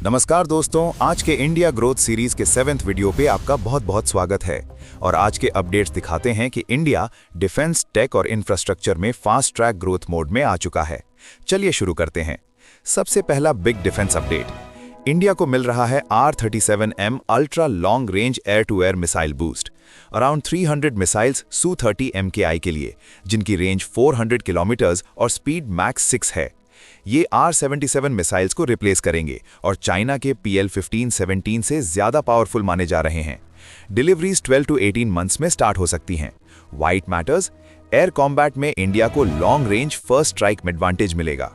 नमस्कार दोस्तों, आज के इंडिया ग्रोथ सीरीज के 7वें वीडियो पे आपका बहुत बहुत स्वागत है। और आज के अपडेट्स दिखाते हैं कि इंडिया डिफेंस, टेक और इंफ्रास्ट्रक्चर में फास्ट ट्रैक ग्रोथ मोड में आ चुका है। चलिए शुरू करते हैं। सबसे पहला बिग डिफेंस अपडेट, इंडिया को मिल रहा है R-37M ultra long range air to air missile boost. Around 300 missiles Su-30 MKI के लिए, जिनकी रेंज 400 किलोमीटर्स और स्पीड मैक्स 6 है। ये R-77 मिसाइल्स को रिप्लेस करेंगे और चाइना के PL-15-17 से ज्यादा पावरफुल माने जा रहे हैं। डिलीवरीज 12 to 18 मंथ्स में स्टार्ट हो सकती हैं। व्हाइट मैटर्स, एयर कॉम्बैट में इंडिया को long range first strike advantage मिलेगा।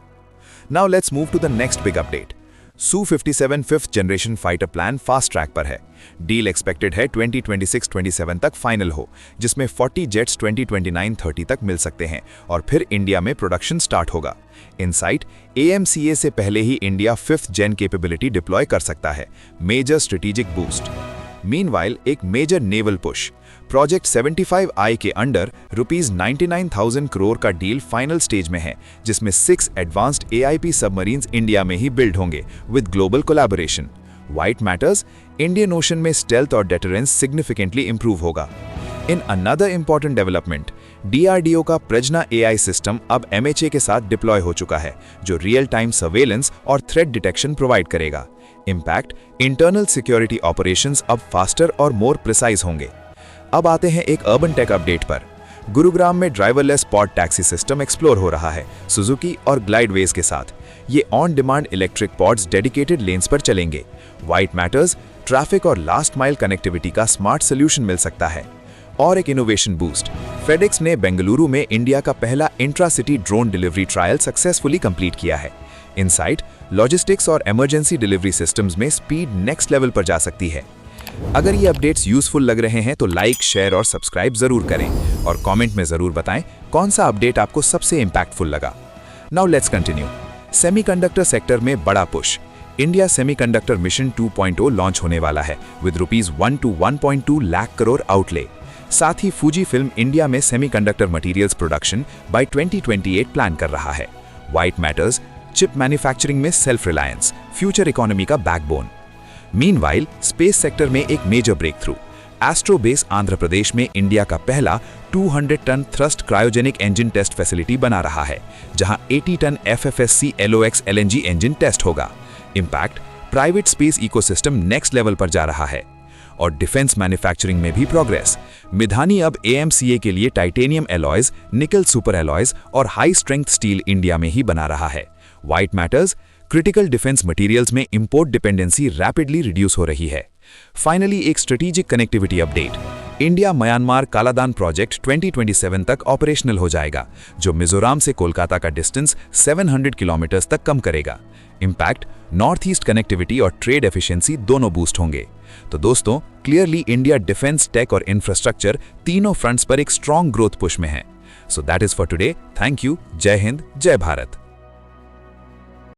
Now let's move to the next big update. Su-57 5th generation fighter plan fast track पर है। डील एक्सपेक्टेड है 2026-27 तक फाइनल हो, जिसमें 40 जेट्स 2029-30 तक मिल सकते हैं और फिर इंडिया में प्रोडक्शन स्टार्ट होगा। इनसाइट, AMCA से पहले ही India 5th gen capability deploy कर सकता है। Major strategic boost. मीनवाइल, एक major naval push. Project 75I के अंडर ₹99,000 करोड़ का डील फाइनल स्टेज में है, जिसमें 6 एडवांस्ड AIP सबमरीन्स इंडिया में ही बिल्ड होंगे with global collaboration. White matters, Indian ocean में स्टेल्थ और डेटरेंस सिग्निफिकेंटली इंप्रूव होगा। In another important development, DRDO का प्रजना AI सिस्टम अब MHA के साथ डिप्लॉय हो चुका है, जो रियल टाइम सर्वेलेंस और थ्रेट डिटेक्शन प्रोवाइड करेगा। इम्पैक्ट, इंटरनल सिक्योरिटी ऑपरेशंस अब फास्टर और मोर प्रिसाइज होंगे। अब आते हैं एक अर्बन टेक अपडेट पर। गुरुग्राम में driverless pod taxi system explore हो रहा है सुजुकी और ग्लाइडवेज के साथ। ये on demand electric pods dedicated lens पर चलेंगे। व्हाइट मैटर्स, ट्रैफिक और लास्ट माइल कनेक्टिविटी का स्मार्ट सोल्यूशन मिल सकता है। और एक इनोवेशन बूस्ट, फेडेक्स ने बेंगलुरु में इंडिया का पहला intra city drone delivery trial successfully complete किया है। इनसाइट, लॉजिस्टिक्स और इमरजेंसी डिलीवरी सिस्टम्स में स्पीड नेक्स्ट लेवल पर जा सकती है। अगर ये अपडेट्स यूजफुल लग रहे हैं तो लाइक, शेयर और सब्सक्राइब जरूर करें और कमेंट में जरूर बताएं कौन सा अपडेट आपको सबसे इंपैक्टफुल लगा। Now let's continue. Semiconductor sector में बड़ा push. India semiconductor mission 2.0 launch होने वाला है with ₹1 to 1.2 lakh crore outlay. साथ ही फूजी फिल्म इंडिया में semiconductor materials production by 2028 plan कर रहा है। व्हाइट मैटर्स, चिप मैन्युफैक्चरिंग में सेल्फ रिलायंस, फ्यूचर इकोनॉमी का बैकबोन। मीनवाइल, स्पेस सेक्टर में एक major break through. एस्ट्रोबेस Andhra Pradesh में इंडिया का पहला 200 ton thrust cryogenic engine test facility बना रहा है, जहां 80 tonne FFSC LOX LNG engine test होगा। Impact, private space ecosystem next level पर जा रहा है। और डिफेंस मैन्युफैक्चरिंग में भी प्रोग्रेस। मिधानी अब AMCA के लिए टाइटेनियम एलॉयज, निकल सुपर एलॉयज और हाई स्ट्रेंथ स्टील इंडिया में ही बना रहा है। White matters, critical defence materials में इंपोर्ट डिपेंडेंसी रैपिडली रिड्यूस हो रही है। फाइनली एक strategic connectivity update. India Myanmar Kaladan project 2027 तक ऑपरेशनल हो जाएगा, जो मिजोरम से कोलकाता का डिस्टेंस 700 किलोमीटर्स तक कम करेगा। इम्पैक्ट, नॉर्थ ईस्ट कनेक्टिविटी और ट्रेड एफिशिएंसी दोनों बूस्ट होंगे। तो दोस्तों, क्लियरली इंडिया डिफेंस, टेक और इंफ्रास्ट्रक्चर तीनों फ्रंट्स पर एक स्ट्रॉन्ग ग्रोथ पुश में है। So that is for today. Thank you. जय हिंद, जय भारत।